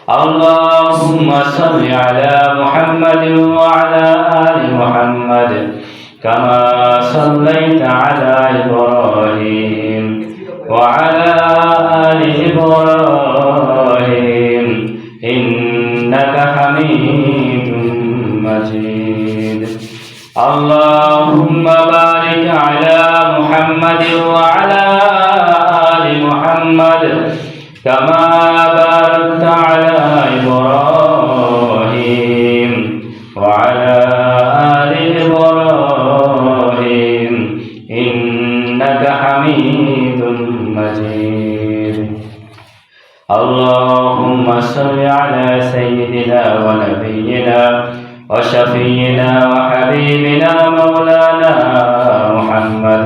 اللهم صل على محمد وعلى آل محمد كما صليت على إبراهيم وعلى آل إبراهيم إنك حميد مجيد اللهم بارك على محمد وعلى آل محمد كما باركت على إبراهيم وعلى آل إبراهيم إنك حميد مجيد اللهم صل على سيدنا ونبينا وشفينا وحبيبنا مولانا محمد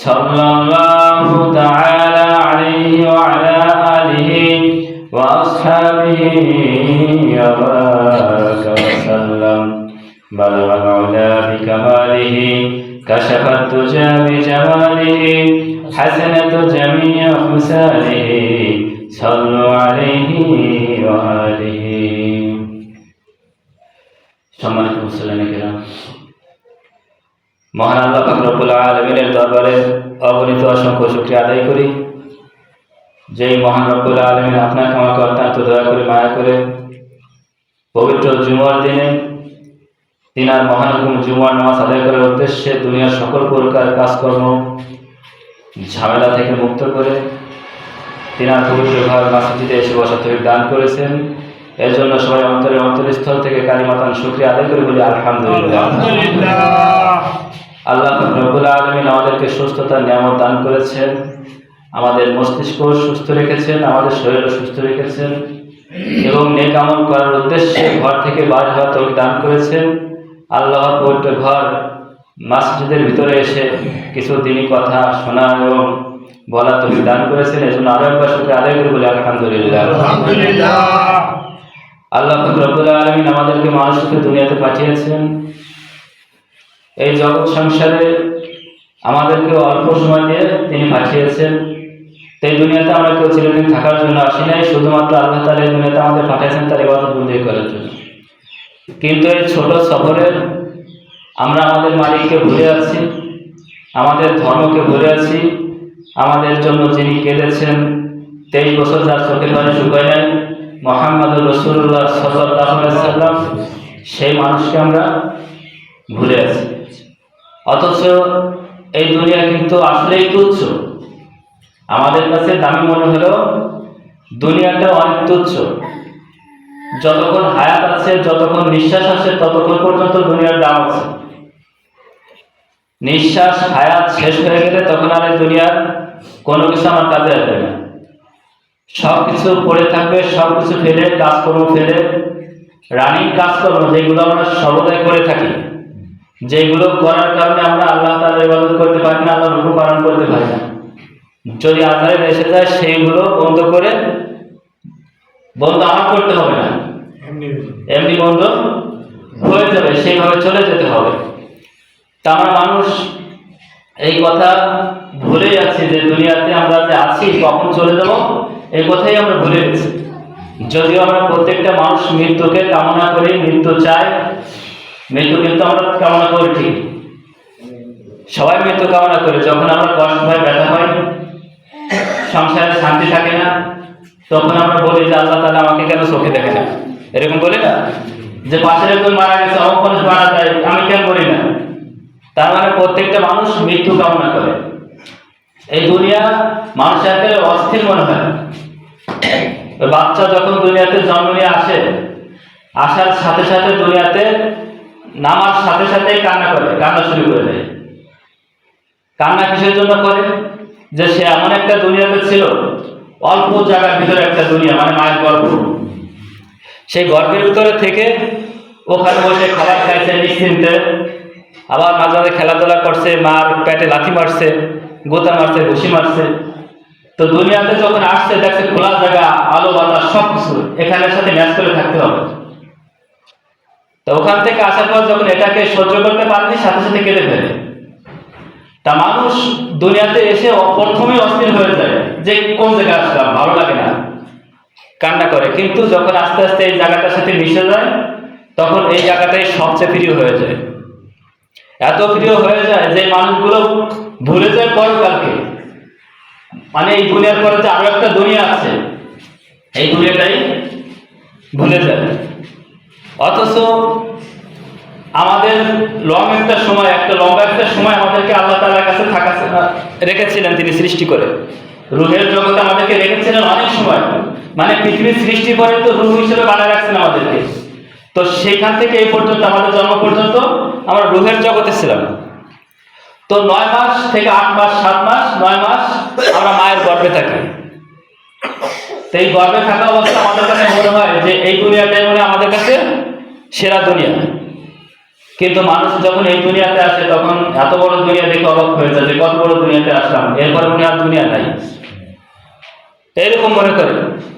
صلى الله تعالى عليه وعلى آله وأصحابه وبارك وسلم بلغ العلا بكماله كشف الدجى بجماله حسنة جميع خساله صلوا عليه وآله সম্মানিত মুসলিম কিরাম, মহান আল্লাহ পাক রব্বুল আলামিনের দরবারে অগণিত অসংখ্য শুকরিয়া আদায় করি। যেই মহান রব্বুল আলামিন আপনাকে আমাকে অত্যন্ত দয়া করে মায়া করে পবিত্র জুমার দিনে তিনার মহানগম জুমার নামাজ আদায় করার উদ্দেশ্যে দুনিয়ার সকল প্রকার কাজকর্ম ঝামেলা থেকে মুক্ত করে তিনার পবিত্র ঘর মসজিদে এসে বসার তৌফিক দান করেছেন। এর জন্য সবাই অন্তরস্থল থেকে কালিমাতান শুকরিয়া আদায় করে বলি আলহামদুলিল্লাহ। আল্লাহ রব্বুল আলামিন আমাদেরকে সুস্থতার নিয়ামত দান করেছেন, আমাদের মস্তিষ্ক সুস্থ রেখেছেন, আমাদের শরীরও সুস্থ রেখেছেন এবং নেক আমল করার উদ্দেশ্যে ঘর থেকে বাইরে হওয়ার তৌফিক দান করেছেন। আল্লাহর পবিত্র ঘর মসজিদের ভিতরে এসে কিছু দিনই কথা শোনা এবং বলার তৌফিক দান করেছেন। এর জন্য আরো একবার শুকরিয়া আদায় করে বলি আলহামদুলিল্লাহ। আল্লাহ রব্বুল আলামিন আমাদেরকে মানুষকে দুনিয়াতে পাঠিয়েছেন। এই জগৎ সংসারে আমাদেরকে অল্প সময় দিয়ে তিনি পাঠিয়েছেন। এই দুনিয়াতে আমরা কেউ চিরদিন থাকার জন্য আসি নাই, শুধুমাত্র আল্লাহ তাআলা এই দুনিয়াতে আমাদের পাঠিয়েছেন তার ইবাদত বন্দেগী করার জন্য। কিন্তু এই ছোট সফরে আমরা আমাদের মালিককে ভুলে আছি, আমাদের ধর্মকে ভুলে আছি। আমাদের জন্য যিনি কেঁদেছেন 23 বছর যার চোখের পানি শুকায় নাই, মুহাম্মদুর রাসূলুল্লাহ সাল্লাল্লাহু আলাইহি ওয়াসাল্লাম, সেই মানুষকে আমরা ভুলে আছি। অথচ এই দুনিয়া কিন্তু আসলেই তুচ্ছ। আমাদের কাছে দামি মনে হলেও দুনিয়াটা অনেক তুচ্ছ। যতক্ষণ হায়াত আছে, যতক্ষণ নিঃশ্বাস আছে, ততক্ষণ পর্যন্ত দুনিয়ার দাম আছে। নিঃশ্বাস হায়াত শেষ হয়ে গেলে তখন আর এই দুনিয়ার কোনো কিছু আমার কাজে আসবে না। সব কিছু পড়ে থাকবে, সব কিছু ফেলে, কাজকর্ম ফেলে, রানিং কাজকর্ম যেগুলো আমরা সর্বদাই করে থাকি, যেগুলো করার কারণে আমরা আল্লাহ তাআলার ইবাদত করতে পারি না, আল্লাহর হুকুম পালন করতে পারি না, যদি আজারে এসে যায় সেইগুলো বন্ধ করে, বন্ধ আমার করতে হবে না, এমনি বন্ধ হয়ে যাবে, সেইভাবে চলে যেতে হবে। তা আমরা মানুষ এই কথা ভুলে যাচ্ছি যে দুনিয়াতে আমরা যে আছি কখন চলে যাব এই কথাই আমরা ভুলে গেছি। যদিও আমরা প্রত্যেকটা মানুষ মৃত্যুকে কামনা করি, মৃত্যু চাই, মৃত্যু কিন্তু আমরা কামনা করি, ঠিক সবাই মৃত্যু কামনা করে। যখন আমরা কষ্ট হয়, ব্যথা হয়, সংসারে শান্তি থাকে না, তখন আমরা বলি যে আল্লাহ তাআলা আমাকে কেন চোখে দেখে না, এরকম বলি না? যে পাশের একজন মারা গেছে, অমুক মানুষ মারা যায়, আমি কেন বলি না? তার মানে প্রত্যেকটা মানুষ মৃত্যু কামনা করে। এই দুনিয়া মানুষকে অস্থির মনে হয়। বাচ্চা যখন দুনিয়াতে জন্ম নিয়ে আসে, আসার সাথে সাথে দুনিয়াতে নামার সাথে সাথে কান্না করে, কান্না শুরু করে দেয়। কান্না কিসের জন্য করে? যে সে এমন একটা দুনিয়াতে ছিল, অল্প জায়গার ভিতরে একটা দুনিয়া, মানে মায়ের গর্ভ। সেই গর্ভের ভিতরে থেকে ওখানে বসে খাবার খাইছে নিশ্চিন্তে, আবার মাঝে মাঝে খেলাধুলা করছে, মার পেটে লাথি মারছে, গোতা মারছে, ঘুষি মারছে। তো দুনিয়াতে যখন আসছে দেখছে খোলা জায়গা, আলো বাতাস সব কিছু এখানের সাথে ম্যাচ করে থাকতে হবে। তো ওখান থেকে আসার পর যখন এটাকে সহ্য করতে পারেনি, সাথে সাথে কেঁদে ফেলে। তা মানুষ দুনিয়াতে এসে প্রথমে অস্থির হয়ে যায় যে কোন জায়গায় আসলাম, ভালো লাগে না, কান্না করে, কিন্তু যখন আস্তে আস্তে এই জায়গাটার সাথে মিশে যায় তখন এই জায়গাটাই সবচেয়ে প্রিয় হয়ে যায়। এত প্রিয় হয়ে যায় যে মানুষগুলো ভুলে যায় পরকালকে, মানে এই দুনিয়ার পরে যে আরো একটা দুনিয়া আছে এই দুনিয়াটাই ভুলে যায়। অথচ আমাদের লম্বা একটা সময় আমাদেরকে আল্লাহ তাআলার কাছে থাকা রেখেছিলেন, তিনি সৃষ্টি করে রুহের জগতে আমাদেরকে রেখেছিলেন অনেক সময়, মানে পৃথিবীর সৃষ্টি করে তো রুহ হিসেবে বানায় রাখছেন আমাদেরকে। তো সেখান থেকে এই পর্যন্ত আমাদের জন্ম পর্যন্ত আমরা রুহের জগতে ছিলাম। তো 9 মাস থেকে 8 মাস 7 মাস 9 মাস আমরা মায়ের গর্ভে থাকি। তো এই গর্ভে থাকা অবস্থা আমাদের কাছে মনে হয় যে এই দুনিয়াটাই মনে হয় আমাদের কাছে সেরা দুনিয়া। কিন্তু মানুষ যখন এই দুনিয়াতে আসে তখন এত বড় দুনিয়া দেখে অবাক হয়ে যায় যে কত বড় দুনিয়াতে আসলাম, এরপরে মনে আর দুনিয়া নাই, এরকম মনে করে।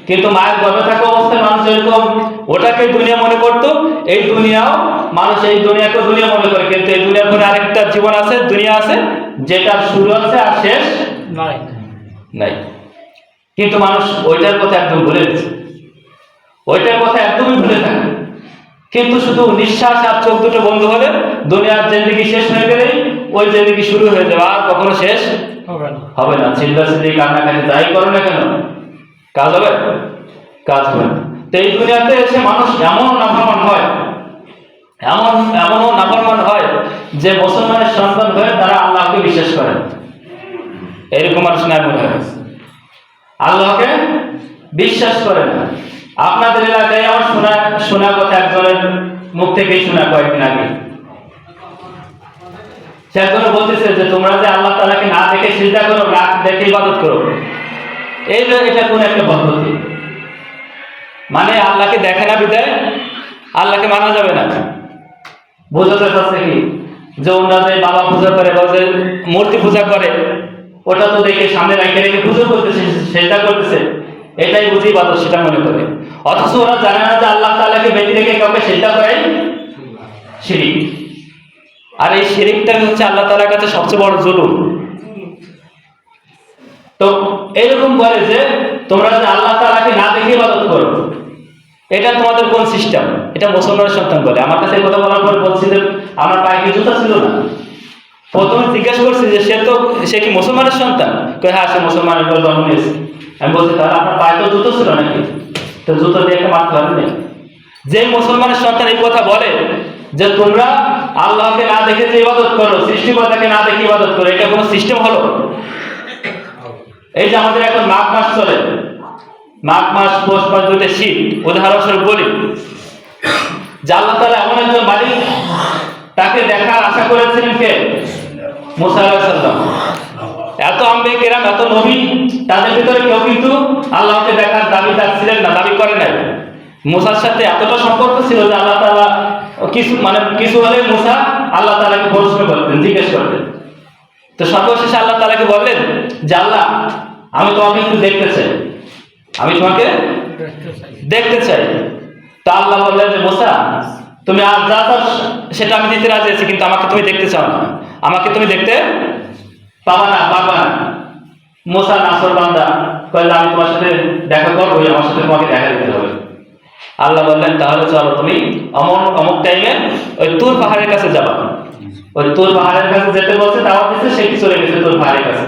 কিন্তু মায়ের গর্ভে থাকা অবস্থায় মানুষ এরকম ওটাকে দুনিয়া মনে করতো, এই দুনিয়াও মানুষ এই দুনিয়াকে দুনিয়া মনে করে। কিন্তু এই দুনিয়ার পরে আরেকটা জীবন আছে, দুনিয়া আছে, যেটার শুরু আছে আর শেষ নাই। কিন্তু মানুষ ওইটার কথা একদম ভুলে গেছে, ওইটার কথা একদমই ভুলে থাকে। কিন্তু শুধু নিঃশ্বাস আর চোখ দুটো বন্ধ হলে দুনিয়ার জিন্দেগি শেষ হয়ে গেলেই ওই জিন্দেগি শুরু হয়ে যাবে, আর কখনো শেষ হবে না। চিল্লাচিল্লি কান্নাকাটি যাই করো না কেন, কাজ হবে? কাজ হবে না। তো এই দুনিয়াতে এসে মানুষ এমনও নাফরমান হয় যে মুসলমানের সন্তান হয়ে তারা আল্লাহকে বিশ্বাস করে, এরকম মানুষ নাই মনে হয়, আল্লাহকে বিশ্বাস করে না। আপনাদের এলাকায় আমার শোনা কথা একজনের মুখ থেকেই শোনা কয়েকদিন আগে, সে একজনে বলতেছে যে তোমরা যে আল্লাহ তাআলাকে না দেখে সিজদা করো, না দেখে ইবাদত করো, এটা কোন একটা পদ্ধতি? মানে আল্লাহকে দেখে না বিদায় আল্লাহকে মানা যাবে না। বোঝাতে চাচ্ছে কি যে ওনারা যে বাবা পূজা করে বা যে মূর্তি পূজা করে ওটা তো দেখে সামনে রেখে পুজো করতেছে, সেটা করতেছে, এটাই বুঝি ইবাদত, সেটা মনে করে। অথচ ওরা জানে না যে আল্লাহ তাআলাকে ব্যতি রেখে কাউকে সেজদা করাই শিরক। আর এই শিরকটা হচ্ছে আল্লাহ তাআলার কাছে সবচেয়ে বড় জুলুম। তো এরকম বলে যে তোমরা যে আল্লাহ তাআলাকে না দেখে ইবাদত করো, এটা তোমাদের কোন সিস্টেম? এটা মুসলমানের সন্তান বলে। আমার কাছে এই কথা বলার পর বলছি যে আমার পায়ে কি জুতা ছিল না? প্রথমে জিজ্ঞাসা করছি যে সে কি মুসলমানের সন্তান? হ্যাঁ, সে মুসলমানের ঘরে জন্ম নিয়েছে। আমি বলছি তাহলে আপনার পায়ে তো জুতো ছিল নাকি? তো জুতো দিয়ে একটা মারতে পারেন না। যে মুসলমানের সন্তান এই কথা বলে যে তোমরা আল্লাহকে না দেখে যে ইবাদত করো, সৃষ্টিকর্তাকে না দেখে ইবাদত করো, এটা কোনো সিস্টেম হলো? এই যে আমাদের এখন মাঘ মাস চলে, মাঘ মাস পৌষ মাস দুটো শীত, উদাহরণস্বরূপ বলি যে আল্লাহ তাআলা এমন একজন মালিক, তাকে দেখার আশা করেছিলেন কে? মুসা আলাইহিস সালাম। এত আম্বিয়া কেরাম, এত নবী, তাদের ভিতরে কেউ কিন্তু আল্লাহকে দেখার দাবি করে নাই। মুসার সাথে এতটা সম্পর্ক ছিল যে আল্লাহ তাআলা কিছু হলে মুসা আল্লাহ তাআলাকে প্রশ্ন করতেন, জিজ্ঞেস করতেন। তো সর্বশেষে আল্লাহ তাআলাকে বললেন যে আল্লাহ, আমি তোমাকে একটু দেখতে চাই, আমি তোমাকে দেখতে চাই। তা আল্লাহ বললেন যে মুসা, তুমি আজ যা চাও সেটা আমি দিতে রাজি আছি, কিন্তু আমাকে তুমি দেখতে চাও না, আমাকে তুমি দেখতে পারবা না। মুসা নাফরবান্দা কইল আমি তোমার সাথে দেখা করবো, আমার সাথে তোমাকে দেখা দিতে হবে। আল্লাহ বললেন তাহলে চলো তুমি অমুক টাইমে ওই তুর পাহাড়ের কাছে যাবা। ওই তুর পাহাড়ের কাছে যেতে বলছে, দাওয়াত দিচ্ছে, সে কি চলে গেছে তুর পাহাড়ের কাছে।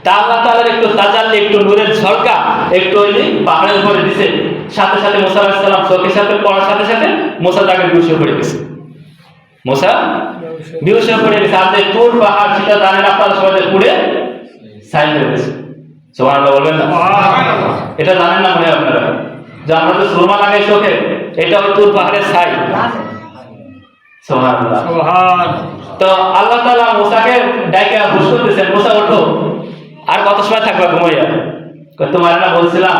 তা আল্লাহ তাআলার একটু তাজাল্লি, একটু নূরের ঝলকা একটু ওই পাহাড়ের উপরে দিছে, সাথে সাথে মুসা আলাইহিস সালাম চোখের সাথে পড়ার সাথে সাথে মুসা তাকে বেহুশ হয়ে পড়ে গেছে। মুসা বেহুশ হয়ে পড়ে গেছে। আর যে তুর পাহাড় সেটা জানেন আপনারা সবাই, পুড়ে ছাই হয়ে গেছে। সুবহানাল্লাহ বলবেন না? এটা জানেন না মনে হয় আপনারা, যে আমরা তো সুরমা লাগাই চোখে, এটা ওই তুর পাহাড়ের ছাই। সুবহানাল্লাহ। তো আল্লাহ তাআলা মুসাকে ডাইকা হুশ করতেছেন, মুসা ওঠো, আর কত সময় থাকবে ঘুমাইয়া? তোমার না বলছিলাম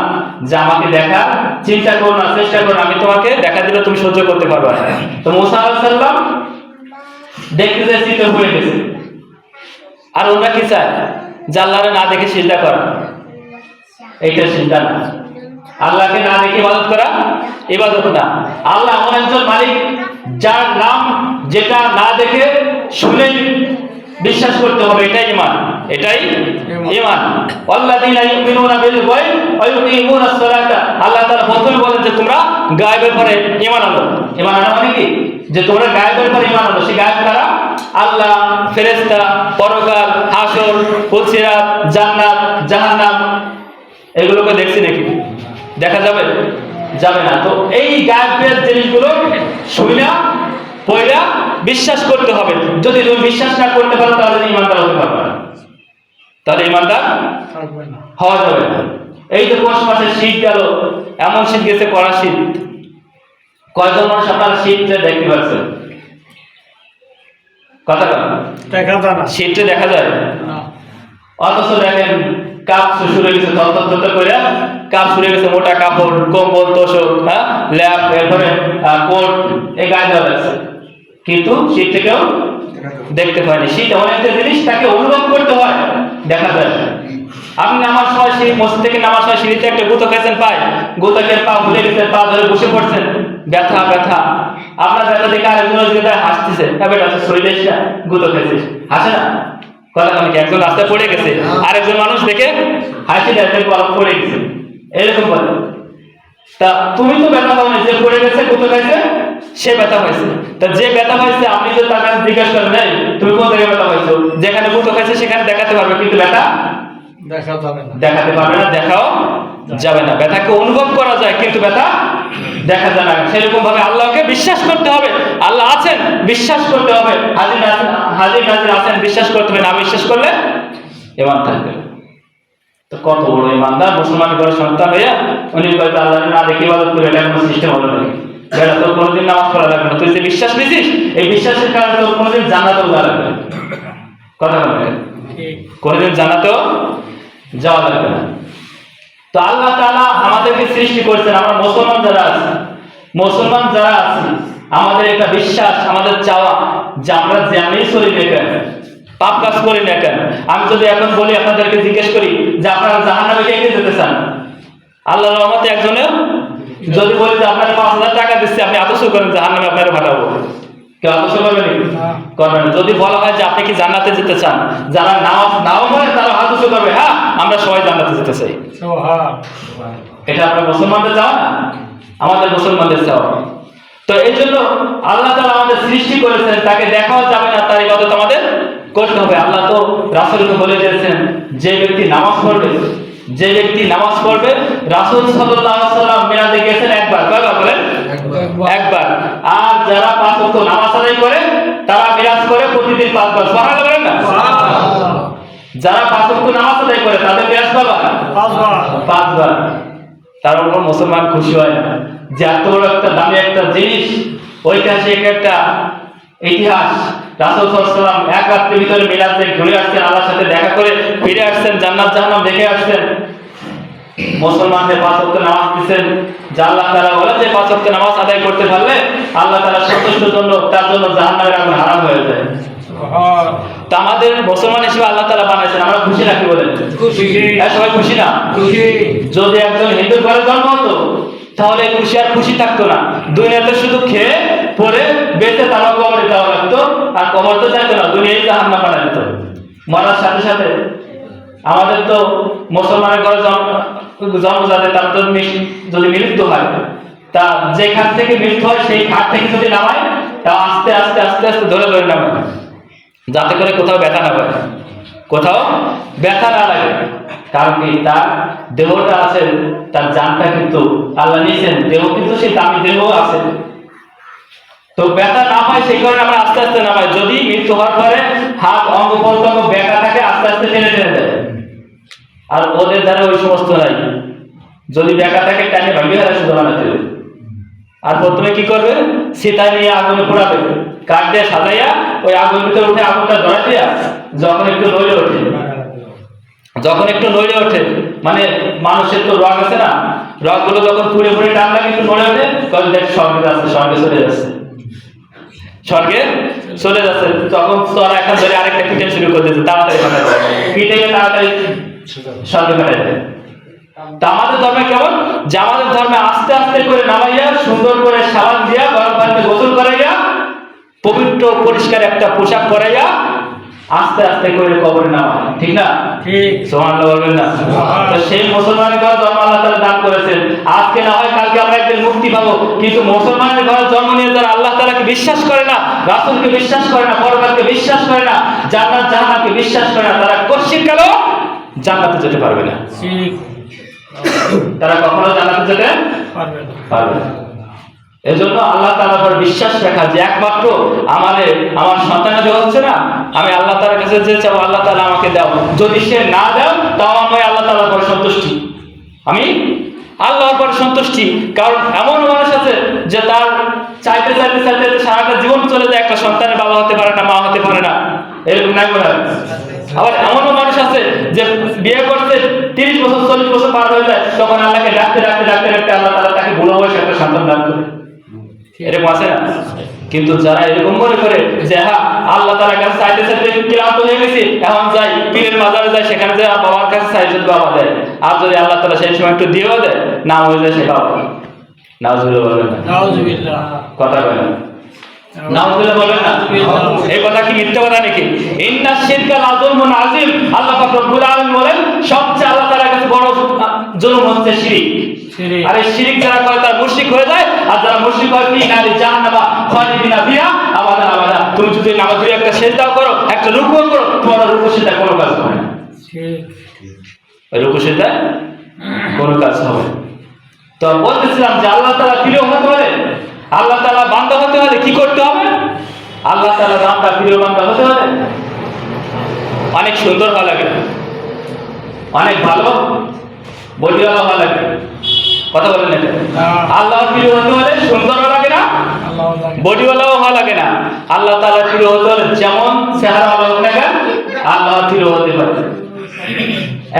যে আমাকে দেখা, চিন্তা করো না, চেষ্টা করো, আমি তোমাকে দেখা দিলে তুমি সহ্য করতে পারবে না। তো মুসা আলাইহিস সালাম দেখতে যে চিন্তা হয়ে গেছে। আর ওরা কি চায়? যে আল্লাহরে না দেখে সিজদা করা, এইটা সিজদা না। আল্লাহকে না দেখে ইবাদত করা ইবাদত না। আল্লাহ এমন একজন মালিক যার নাম যেটা না দেখে শুনে বিশ্বাস করতে হবে, এটাই ঈমান। এটাই ঈমান। ওয়াল্লাযীনা ইউমিনুনা বিল গায়ব ওয়া ইউকিমুনাস সালাতা, আল্লাহ তাআলা প্রথমে বলেন যে তোমরা গায়বের পরে ঈমান আনো। ঈমান আনো মানে কি? যে তোমরা গায়বের পরে ঈমান আনো। সেই গায়ব কারা? আল্লাহ, ফেরেশতা, পরকাল, হাসর, ফুলসিরাত, জান্নাত, জাহান্নাম, এগুলোকে দেখছি নাকি? দেখা যাবে? যাবে না। তো এই গায়বের জিনিসগুলো শুইনা পয়লা বিশ্বাস করতে হবে। যদি তুমি বিশ্বাস না করতে পারো তাহলে ঈমানদার হতে পারবে না, তাহলে ঈমানদার হওয়া যাবে না। এই যে পৌষ মাসে শীত গেল, এমন শীত গেছে, কড়া শীত। কয়জন মানুষ আপনারা শীত দেখতে পাচ্ছেন? কথা দেখা যায় না, শীতটা দেখা যায় না। অথচ দেখেন কাপ শুরু হয়ে গেছে, তত্ত্ব করে কাপ শুরু হয়ে গেছে, মোটা কাপড়, কম্বল, তোষক, হ্যাঁ, ল্যাপ, এরপরে কোট, এই গায়ে দেওয়া আছে, কিন্তু শীতটাকেও দেখতে পায়নি। শীত এমন একটা জিনিস, তাকে অনুভব করতে হয়, দেখা যায় না। আপনি নামার সময় সেই মসজিদ থেকে নামার সময় সিঁড়িতে একটা গুঁতো খেয়েছেন পায়, গুঁতোকে পা ভুলে গেছেন, পা ধরে বসে পড়ছেন, ব্যথা ব্যথা। আপনার ব্যথা দেখে আরেকজনের দিকে হাসতেছে, ব্যাপারটা শরীরে গুঁতো খেয়েছিস, হাসে না? কথা কি? একজন রাস্তায় পড়ে গেছে, আরেকজন মানুষ দেখে হাসি দেখে পড়ে গেছে, এরকম বলে। তা তুমি তো ব্যথা পাওনি, যে পড়ে গেছে গুঁতো খাইছে সে ব্যথা পাইছে। তা যে ব্যথা পাইছে আপনি যদি তার কাছে জিজ্ঞাসা করেন, নাই তুমি কোন জায়গায় ব্যথা পাইছো, যেখানে গুঁতো খাইছে সেখানে দেখাতে পারবে, কিন্তু ব্যথা দেখাতে পারবে না, দেখাও যাবে না। ব্যথাকে অনুভব করা যায় কিন্তু ব্যথা দেখা যায় না। সেরকম ভাবে আল্লাহকে বিশ্বাস করতে হবে। আল্লাহ আছেন, বিশ্বাস করতে হবে। হাজির নাজির আছেন, বিশ্বাস করতে হবে। না বিশ্বাস করলে ঈমান থাকবে। তো কত বড় ঈমানদার মুসলমান ঘরে সন্তান হইয়া উনি বলতে আল্লাহ না দেখে ইবাদত করে, এটা কোনো সিস্টেম হলো নাকি? বেটা তোর কোনোদিন নামাজ পড়া লাগবে না, তুই যে বিশ্বাস নিয়েছিস এই বিশ্বাসের কারণে তোর কোনোদিন জান্নাতেও যাওয়া লাগবে না। কথা বলবে, কোনোদিন জান্নাতেও যাওয়া লাগবে না। তো আল্লাহ তাআলা আমাদেরকে সৃষ্টি করেছেন, আমরা মুসলমান যারা আছি, আমাদের একটা বিশ্বাস, আমাদের চাওয়া যে আমরা যেমনই চলি না কেন, পাপ কাজ করি না কেন, আমি যদি এখন বলি, আপনাদেরকে জিজ্ঞেস করি যে আপনারা জাহান্নামে কে কে যেতে চান, আল্লাহর রহমতে একজনের যদি বলি যে আপনাকে ৫,০০০ টাকা দিচ্ছি, আপনি আতস্য করেন জাহান্নামে আপনাকে পাঠাবো, কেউ আতস্য করবে নাকি? করবে না। যদি বলা হয় যে আপনি কি জান্নাতে যেতে চান, যারা নাও বলে তারা আতস্য করবে, হ্যাঁ আমরা সবাই জান্নাতে যেতে চাই। এটা আপনার মুসলমানদের চাওয়া না, আমাদের মুসলমানদের চাওয়া। তো এই জন্য আল্লাহ তাআলা আমাদের সৃষ্টি করেছেন, তাকে দেখাও যাবে না, তার ইবাদত আমাদের করতে হবে। আল্লাহ তো রাসূলকে বলে দিয়েছেন, যে ব্যক্তি নামাজ পড়বে, রাসূল সাল্লাল্লাহু আলাইহি ওয়াসাল্লাম মিরাজে গেছেন একবার, কয়বার বলেন? একবার। আর যারা ৫ ওয়াক্ত নামাজ আদায় করে তারা মিরাজ করে প্রতিদিন ৫ বার। সুবহানাল্লাহ বলেন না? যারা ৫ ওয়াক্ত নামাজ আদায় করে তাদের মিরাজ কয়বার? ৫ বার। তার উপর মুসলমান খুশি হয় না যে এত বড় একটা দামি একটা জিনিস, ঐতিহাসিক একটা ইতিহাস, রাসূল সাল্লাল্লাহু আলাইহি ওয়াসাল্লাম এক রাতের ভিতরে মিরাজে ঘুরে আসছেন, আল্লাহর সাথে দেখা করে ফিরে আসছেন, জান্নাত জাহান্নাম দেখে আসছেন। মুসলমানদের ৫ ওয়াক্ত নামাজ দিচ্ছেন, যে আল্লাহ তাআলা বলেন যে ৫ ওয়াক্ত নামাজ আদায় করতে পারলে আল্লাহ তাআলা সন্তুষ্টের জন্য তার জন্য জাহান্নামের আগুন হারাম হয়ে যায়। তা আমাদের মুসলমান হিসেবে আল্লাহ তাআলা বানাইছেন, আমরা খুশি নাকি বলেন? খুশি। সবাই খুশি না? খুশি। যদি একজন হিন্দুর ঘরে জন্ম হতো তাহলে খুশি আর খুশি থাকতো না, দুনিয়াতে শুধু খেয়ে পরে বেঁচে তারা কবরে যাওয়া লাগতো, আর কবর তো যাইতো না, দুনিয়ায় জাহান্নাম বানাই দিত। মরার সাথে সাথে আমাদের তো মুসলমানের ঘরে জন্ম যাতে তার তো যদি মৃত্যু হয়, তা যে খাট থেকে মৃত্যু হয় সেই খাট থেকে যদি নামায় তা আস্তে আস্তে আস্তে আস্তে ধরে ধরে নামায়, যাতে করে কোথাও ব্যথা না পায়, কোথাও ব্যথা না লাগে। কারণ কি, তার দেহটা আছে, তার জানটা কিন্তু আল্লাহ নিয়েছেন, দেহ কিন্তু সেই দামি দেহ আছে, তো ব্যথা না পায় সেই কারণে আমরা আস্তে আস্তে নামাই। যদি মৃত্যু হওয়ার পরে হাত অঙ্গ প্রত্যঙ্গ ব্যথা থাকে আস্তে আস্তে টেনে টেনে দেয়, আর ওদের দ্বারা ওই সমস্ত নাই। যদি ব্যথা থাকে টানে ভাঙিয়ে হারা শুধু বানাতে হবে। আর প্রথমে কি করবে, সীতা নিয়ে আগুনে পোড়াবে, কাঠ দিয়ে সাজাইয়া ওই আগুন ভিতরে উঠে আগুনটা ধরা দিয়া যখন একটু নড়ে ওঠে, মানে মানুষের তো রগ আছে না, রগগুলো যখন পুড়ে পুড়ে টান লাগে একটু নড়ে ওঠে, তখন দেখ স্বর্গে যাচ্ছে, স্বর্গে চলে যাচ্ছে। তখন তোরা এখন ধরে আরেকটা পিটে শুরু করে দিচ্ছে, তাড়াতাড়ি পিটে গিয়ে তাড়াতাড়ি স্বর্গে পাঠাই দেয়। তা আমাদের ধর্মে কেমন, যে আমাদের ধর্মে আস্তে আস্তে করে নামাইয়া সুন্দর করে সাবান দিয়া গরম পানিতে গোসল করাইয়া পবিত্র পরিষ্কার একটা পোশাক পরাইয়া আস্তে আস্তে করে কবরে নামা হয়, ঠিক না? ঠিক। সুবহানাল্লাহ বলবেন না? তো সেই মুসলমানের ঘরে জন্ম আল্লাহ তাআলা দান করেছেন। আজকে না হয় কালকে আমরা একদিন মুক্তি পাবো, কিন্তু মুসলমানের ঘরে জন্ম নিয়ে যারা আল্লাহ তাআলাকে বিশ্বাস করে না, রাসূলকে বিশ্বাস করে না, পরকালকে বিশ্বাস করে না, জান্নাত জাহান্নামকে বিশ্বাস করে না, তারা কোশ্চিন কালেও জান্নাতে যেতে পারবে না। ঠিক। তারা কখনো জান্নাতে যেতে পারবে না। এজন্য আল্লাহ তাআলার উপর বিশ্বাস রাখা যে একমাত্র আমার সন্তানের হচ্ছে না, আমি আল্লাহ তাআলার কাছে যে চাও আল্লাহ তাআলা আমাকে দাও, যদি সে না দাও তাও আমি আল্লাহ তাআলার উপর সন্তুষ্টি, আমি আল্লাহর উপর সন্তুষ্টি। কারণ এমন মানুষ আছে যে তার চাইতে চাইতে চাইতে সারাটা জীবন চলে যায়, একটা সন্তানের বাবা হতে পারে না, মা হতে পারে না, এরকম নাই বলে। আবার এমনও মানুষ আছে যে বিয়ে করতে 30 বছর 40 বছর পার হয়ে যায়, তখন আল্লাহকে ডাকতে ডাকতে ডাকতে ডাকতে আল্লাহ তাআলা তাকে বুড়ো বয়সে একটা সন্তান দান করে, এরকম আছে না? কিন্তু যারা এরকম মনে করে যে হ্যাঁ আল্লাহ তাআলার কাছে চাইতে চাইতে ক্লান্ত হয়ে গেছি, এখন যাই পীরের মাজারে যাই, সেখানে যে বাবার কাছে চাই যদি বাবা দেয়, আর যদি আল্লাহ তাআলা সেই সময় একটু দিয়েও দেয়, না হয়ে যায় সে বাবা। নাউজুবিল্লাহ বলবেন না? নাউজুবিল্লাহ। কথা বলেন নাউজুবিল্লাহ বলবেন না? এই কথা কি মিথ্যা কথা নাকি? ইন্নাশ শিরকা লাযুলমুন আযীম। আল্লাহ পাক রব্বুল আলামিন বলেন সবচেয়ে আল্লাহ তাআলার কাছে বড় জুলুম হচ্ছে শিরক। আর এই শিরক যারা করে তারা মুশরিক হয়ে যায়, আর যারা মুশরিক হয় ফি নারি জাহান্নামা খালিদিনা ফিহা আবাদান আবাদা। তুমি যদি নামাজে একটা সিজদা করো, একটা রুকুও করো, তোমার রুকু সিজদা কোনো কাজ হবে না। ঠিক। রুকু সিজদা কোনো কাজ হবে না। তো বলতেছিলাম যে আল্লাহ তাআলা প্রিয় হতে হলে, আল্লাহ তাআলা বান্দা হতে হলে কি করতে হবে? আল্লাহ তাআলা বান্দা প্রিয় বান্দা হতে হলে অনেক সুন্দর হওয়া লাগে, অনেক ভালো বডিওয়ালা হওয়া লাগে। কথা বলেন না? আল্লাহর প্রিয় হতে হলে সুন্দর হওয়া লাগে না, বডিওয়ালাও হওয়া লাগে না। আল্লাহ তাআলার প্রিয় হতে হলে যেমন চেহারা ভালো হোক না কেন, আল্লাহর প্রিয় হতে হবে।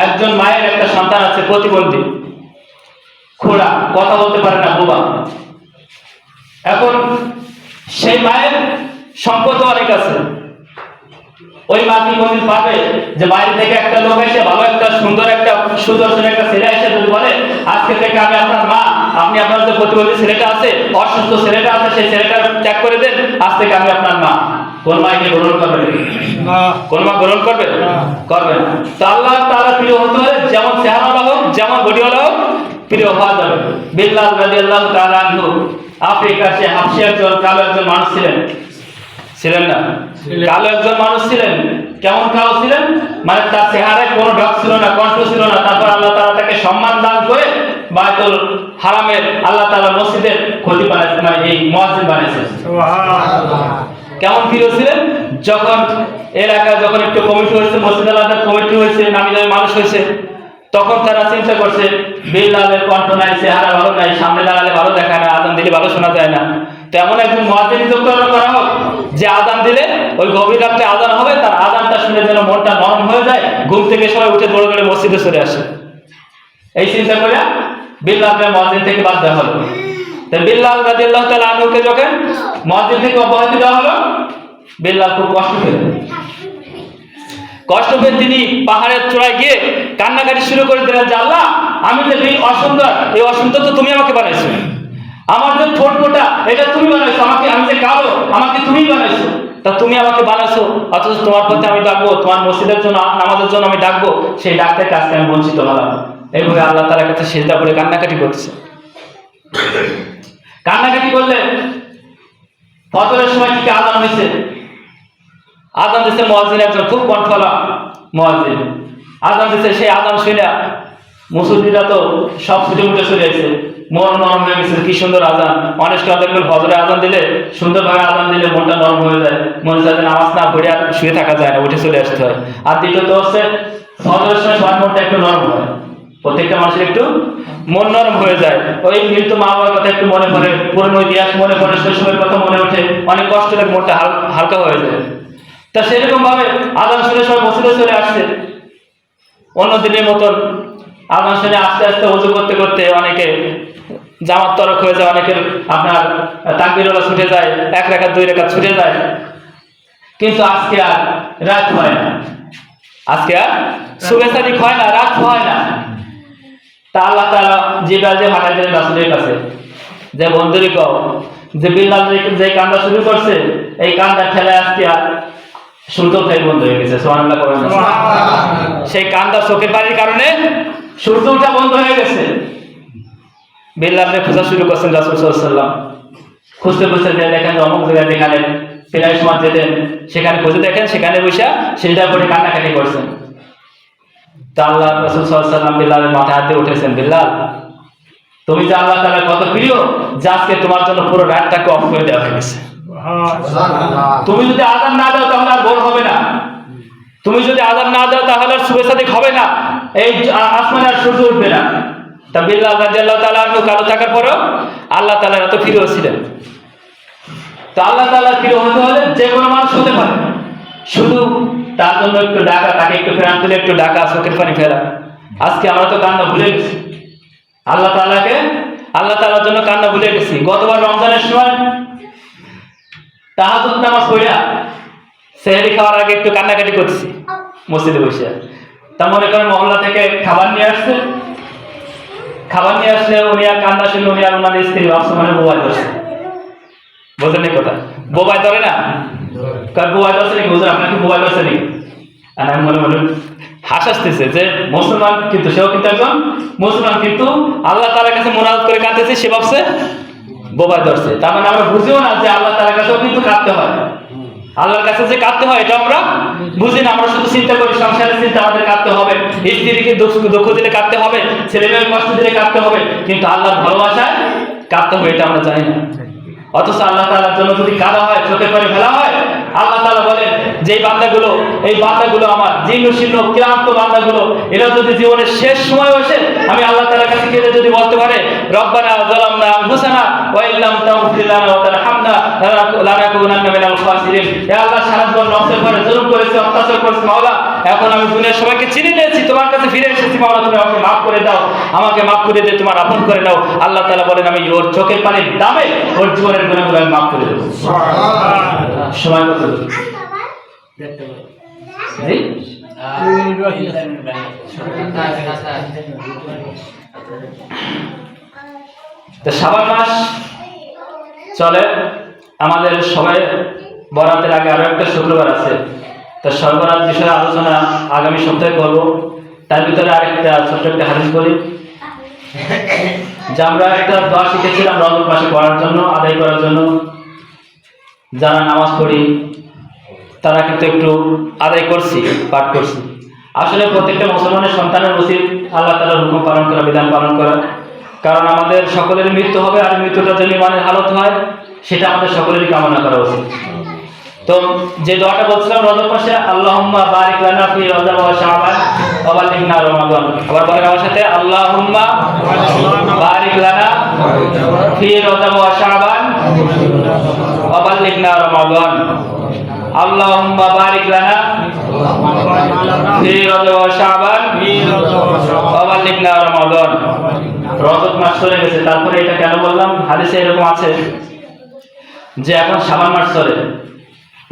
একজন মায়ের একটা সন্তান আছে প্রতিবন্ধী, খোড়া, কথা বলতে পারে না, বোবা। এখন সেই মায়ের সম্পদ অনেক আছে, ওই মা কি কোনদিন পাবে যে বাইরে থেকে একটা লোক এসে ভালো একটা সুন্দর একটা সুদর্শন একটা ছেলে এসে যদি বলে আজকে থেকে আমি আপনার মা, আপনি আপনার যে প্রতিবন্ধী ছেলেটা আছে, অসুস্থ ছেলেটা আছে, সেই ছেলেটা ত্যাগ করে দেন, আজ থেকে আমি আপনার মা? কোন মাকে গ্রহণ করবে? কোন মা গ্রহণ করবে? করবে না। তো আল্লাহ তাআলা প্রিয় হতে হলে যেমন চেহারাওয়ালা হোক, যেমন বডিওয়ালা হোক, প্রিয় হওয়া যাবে। বিল্লাল রাদিয়াল্লাহু তাআলা আনহু আফ্রিকার সে হাবশী একজন কালো একজন মানুষ ছিলেন, ছিলেন না? কালো একজন মানুষ ছিলেন। কেমন কালো ছিলেন? মানে তার চেহারায় কোনো ঢক ছিল না, কণ্ঠ ছিল না। তারপর আল্লাহ তাআলা তাকে সম্মান দান করে বায়তুল হারামের আল্লাহ তাআলা মসজিদের খতিব বানাইছেন, মানে এই মুয়াজ্জিন বানাইছেন। সুবহানাল্লাহ। কেমন প্রিয় ছিলেন? যখন এলাকায় যখন একটু কমিটি হয়েছে, মসজিদ আলাদা কমিটি হয়েছে, নামি দামি মানুষ হয়েছে, তখন তারা চিন্তা করছে বিল্লালের কণ্ঠ নাই, চেহারা ভালো নাই, সামনে দাঁড়ালে ভালো দেখায় না, আজান দিলে ভালো শোনা যায় না, তো এমন একজন মুয়াজ্জিন নিযুক্ত করা হোক যে আজান দিলে ওই গভীর রাতে আজান হবে, তার আজানটা শুনে যেন মনটা নরম হয়ে যায়, ঘুম থেকে সবাই উঠে দৌড়ে দৌড়ে মসজিদে চলে আসে। এই চিন্তা করে বিল্লালকে মুয়াজ্জিন থেকে বাদ দেওয়া হলো। তো বিল্লাল রাদিয়াল্লাহু তাআলা আনহুকে যখন মুয়াজ্জিন থেকে অব্যাহতি দেওয়া হলো, বিল্লাল খুব কষ্ট পেয়ে তিনি পাহাড়ের চূড়ায় গিয়ে কান্নাকাটি শুরু করে দিলেন যে আল্লাহ, আমি যে অসুন্দর, এই অসুন্দর তো তুমি আমাকে বানাইছো, আমার যে ঠোঁট মোটা এটা তুমি বানাইছো, আমাকে, আমি যে কালো আমাকে তুমি বানাইছো, তা তুমি আমাকে বানাইছো, অথচ তোমার পথে আমি ডাকবো, তোমার মসজিদের জন্য নামাজের জন্য আমি ডাকবো, সেই ডাক থেকে আজকে আমি বঞ্চিত হলাম। এইভাবে আল্লাহ তাআলার কাছে সিজদা করে কান্নাকাটি করতেছে। কান্নাকাটি করলে ফজরের সময় কি আযান হয়েছে, আযান দিচ্ছে মুয়াজ্জিন, একজন খুব কণ্ঠওয়ালা মুয়াজ্জিন আযান দিচ্ছে। সেই আযান শুনে মুসল্লিরা তো সব ছুটে উঠে চলে এসেছে, মন নরম হয়ে গেছে। কি সুন্দর আযান! অনেক সময় দেখবেন ফজরে আযান দিলে, সুন্দরভাবে আযান দিলে মনটা নরম হয়ে যায়, মনে চায় নামাজ না পড়ে আর শুয়ে থাকা যায় না, উঠে চলে আসতে হয়। আর দ্বিতীয়ত হচ্ছে ফজরের সময় সবার মনটা একটু নরম হয়, প্রত্যেকটা মানুষের একটু মন নরম হয়ে যায়। ওই মৃত মা বাবার কথা একটু মনে পড়ে, পুরনো ইতিহাস মনে পড়ে, শৈশবের কথা মনে ওঠে, অনেক কষ্ট লাগে, মনটা হালকা হয়ে যায়। তা সেরকম ভাবে আযান শুনে সবাই মসজিদে চলে আসছে। অন্য দিনের মতন আযান শুনে আস্তে আস্তে ওযু করতে করতে অনেকে জামাত তরক হয়ে যায়, অনেকের আপনার তাকবীরওয়ালা ছুটে যায়, 1 রাকাত 2 রাকাত ছুটে যায়। কিন্তু আজকে আর রাত হয় না, আজকে আর সুবহ সাদিক হয় না, রাত হয় না। তা আল্লাহ তাআলা জিবরাইল যে পাঠাই দিলেন রাসূলের কাছে, যে বন্ধুরি কও যে বিল্লাল যে কান্দা শুরু করছে, এই কান্দা ঠেলে আজকে আর সূর্য উঠাই বন্ধ হয়ে গেছে। সুবহানাল্লাহ করেন। সেই কান্দা চোখের পানির কারণে সূর্য উঠা বন্ধ হয়ে গেছে। বিল্লালকে খোঁজা শুরু করছেন রাসূল সাল্লাল্লাহু আলাইহি ওয়াসাল্লাম। খুঁজতে খুঁজতে দেখেন অমুক জায়গায় যেখানে প্রায় সময় যেতেন সেখানে খুঁজে দেখেন সেখানে বসে সিজদা করে কান্নাকাটি করছেন। তা আল্লাহ রাসূল সাল্লাল্লাহু আলাইহি ওয়াসাল্লাম বিল্লালের মাথায় হাত দিয়ে উঠেছেন, বিল্লাল তুমি যে আল্লাহ তাআলার কত প্রিয় যে আজকে তোমার জন্য পুরো রাতটাকে অফ করে দেওয়া হয়ে গেছে। তুমি যদি আযান না দাও তাহলে আর ভোর হবে না, তুমি যদি আযান না দাও তাহলে আর শুভ সাদিক হবে না, এই আসমানে আর সূর্য উঠবে না। তা বিল্লাল রাদিয়াল্লাহু তাআলা আনহু কালো থাকার পরেও আল্লাহ তাআলার এত প্রিয় ছিলেন। তো আল্লাহ তাআলার প্রিয় হতে হলে যে কোনো মানুষ হতে পারে, শুধু তার জন্য একটু ডাকা, তাকে একটু ফেরান তুলে একটু ডাকা, চোখের পানি ফেলা। আজকে আমরা তো কান্না ভুলে গেছি আল্লাহ তাআলার জন্য কান্না ভুলে গেছি। গতবার রমজানের সময় তাহাজ্জুদ নামাজ পড়া সেহরি খাওয়ার আগে একটু কান্নাকাটি করছি মসজিদে বসে। তা মনে করেন মহল্লা থেকে খাবার নিয়ে আসলে উনি আর কান্না শুনে উনি আর ওনার স্ত্রী মানে বোবাই ধরছে। বোঝেন কথা, বোবাই ধরে না, বোবাই ধরছে নাকি হুজুর, আপনার কি বোবাই ধরছে নাকি? আর আমি মনে মনে হাসতেছে যে মুসলমান, কিন্তু সেও কিন্তু একজন মুসলমান, কিন্তু আল্লাহ তাআলার কাছে মুনাজাত করে কাঁদতেছে, সে ভাবছে বোবাই ধরছে। তার মানে আমরা বুঝিও না যে আল্লাহ তাআলার কাছেও কিন্তু কাঁদতে হয়, আল্লাহর কাছে যে কাঁদতে হয় এটা আমরা বুঝি না। আমরা শুধু চিন্তা করি সংসারের চিন্তা, আমাদের কাঁদতে হবে, স্ত্রীকে দুঃখ দিলে কাঁদতে হবে, ছেলে মেয়ের কষ্ট দিলে কাঁদতে হবে, কিন্তু আল্লাহর ভালোবাসায় কাঁদতে হবে এটা আমরা জানি না। অথচ আল্লাহ তাআলার জন্য যদি কাঁদা হয়, চোখের পানি ফেলা হয়, আল্লাহ তাআলা বলেন যে এই বান্দাগুলো আমার জীর্ণ শীর্ণ ক্লান্ত বান্দাগুলো, এরা যদি জীবনের শেষ সময় আসে আমি আল্লাহ তাআলার কাছে কেঁদে যদি বলতে পারে রব্বানা যালামনা আনফুসানা ওয়া ইল্লাম তাগফির লানা ওয়া তারহামনা লানাকুনান্না মিনাল খাসিরিন। হে আল্লাহ, সারা জীবন নফসের উপরে জুলুম করেছি, অত্যাচার করেছি মাওলা, এখন আমি দুনিয়ার সবাইকে চিনে নিয়েছি, তোমার কাছে ফিরে এসেছি মাওলা, তুমি আমাকে মাফ করে দাও, আমাকে মাফ করে দিয়ে তোমার আপন করে নাও। আল্লাহ তাআলা বলেন আমি ওর চোখের পানির দামে ওর জীবনের গুনাহগুলো আমি মাফ করে দেব। সময় কত? শাবান মাস চলে আমাদের সবাই। বরাতের আগে আরো একটা শুক্রবার আছে, তো সর্বরাত বিষয়ে আলোচনা আগামী সপ্তাহে করব। তার ভিতরে আরেকটা ছোট্ট একটা হাদিস বলি যে আমরা একটা দোয়া শিখেছিলাম রমজান মাসে পড়ার জন্য, আদায় করার জন্য। যারা নামাজ পড়ি তারা কিন্তু একটু আদায় করছি, পাঠ করছি। আসলে প্রত্যেকটা মুসলমানের সন্তানের উচিত আল্লাহ তাআলার হুকুম পালন করা, বিধান পালন করা, কারণ আমাদের সকলের মৃত্যু হবে, আর মৃত্যুটা যেন ইমানের হালত হয় সেটা আমাদের সকলেরই কামনা করা উচিত। তো যে দোয়াটা বলছিলাম রজব মাসে, আল্লাহুম্মা বারিক লানা ফি রজব ওয়া শাবান ওয়া বাল্লিগনা রমাদান। আবার বলেন আমার সাথে, আল্লাহুম্মা বারিক লানা ফি রজব ওয়া শাবান ওয়া বাল্লিগনা রমাদান। আল্লাহুম্মা বারিক লানা ফি রজব ওয়া শাবান ওয়া বাল্লিগনা রমাদান। রজব মাস চলে গেছে, তারপরে এটা কেন বললাম? হাদিসে এরকম আছে যে এখন শাবান মাস চলে,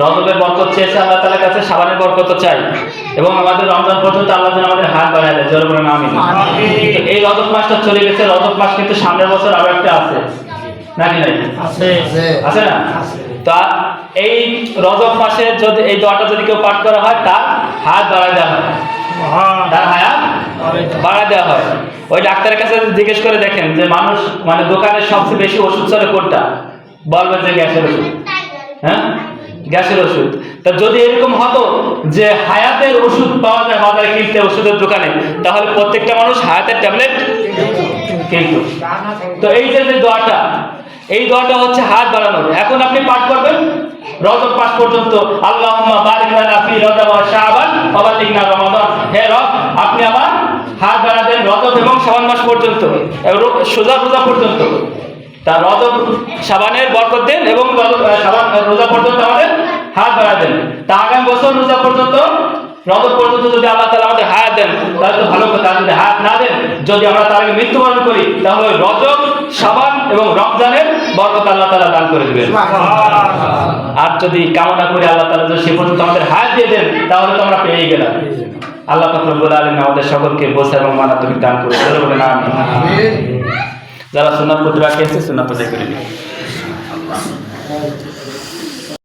রজবের বরকত চেয়েছে আল্লাহ তাআলার কাছে, শাবানের বরকত চাই, এবং আমাদের রমজান পর্যন্ত আল্লাহ যেন আমাদের হাত বাড়ায় দেয়। জোরে বলেন আমিন। এই রজব মাসটা চলে গেছে, রজব মাস কিন্তু সামনের বছর আরো একটা আছে নাকি নাই? আছে না? তা এই রজব মাসে যদি এই দোয়াটা যদি কেউ পাঠ করা হয় তার হাত বাড়ায় দেওয়া হয়, তার হায়াত বাড়ায় দেওয়া হয়। ওই ডাক্তারের কাছে জিজ্ঞেস করে দেখেন যে মানুষ মানে দোকানে সবচেয়ে বেশি ওষুধ চলে কোনটা, বলবে যে গ্যাসের ওষুধ। হ্যাঁ, গ্যাসের ওষুধ। তা যদি এরকম হতো যে হায়াতের ওষুধ পাওয়া যায় বাজারে কিনতে ওষুধের দোকানে, তাহলে প্রত্যেকটা মানুষ হায়াতের ট্যাবলেট কিনতো। তো এই যে দোয়াটা, এই দোয়াটা হচ্ছে হাত বাড়ানোর। এখন আপনি পাঠ করবেন রজব মাস পর্যন্ত, আল্লাহুম্মা বারিক লানা ফি রজব ওয়া শাবান ওয়া বাল্লিগনা রমাদান। হে রব, আপনি আমার হাত বাড়া দেন রজব এবং শাবান মাস পর্যন্ত, সোজা রোজা পর্যন্ত। তা রজব শাবানের বরকত দেন এবং শাবান রোজা পর্যন্ত আমাদের হাত বাড়া দেন। তা আগামী বছর রোজা পর্যন্ত, রজব পর্যন্ত যদি আল্লাহ তাআলা আমাদের হায়াত দেন তাহলে তো ভালো কথা। যদি হায়াত না দেন, যদি আমরা তার আগে মৃত্যুবরণ করি, তাহলে রজব, শাবান এবং রমজানের বরকত আল্লাহ তাআলা দান করে দিবেন। আর যদি কামনা করি আল্লাহ তাআলা যদি সে পর্যন্ত আমাদের হায়াত দিয়ে দেন, তাহলে তো আমরা পেয়ে গেলাম। আল্লাহ পাক রব্বুল আলামিন আমাদের সকলকে বোঝা এবং মানা তৌফিক দান করুন। যারা সুন্নাত পড়তে বাকি আছে সুন্নাত আদায় করে দিন।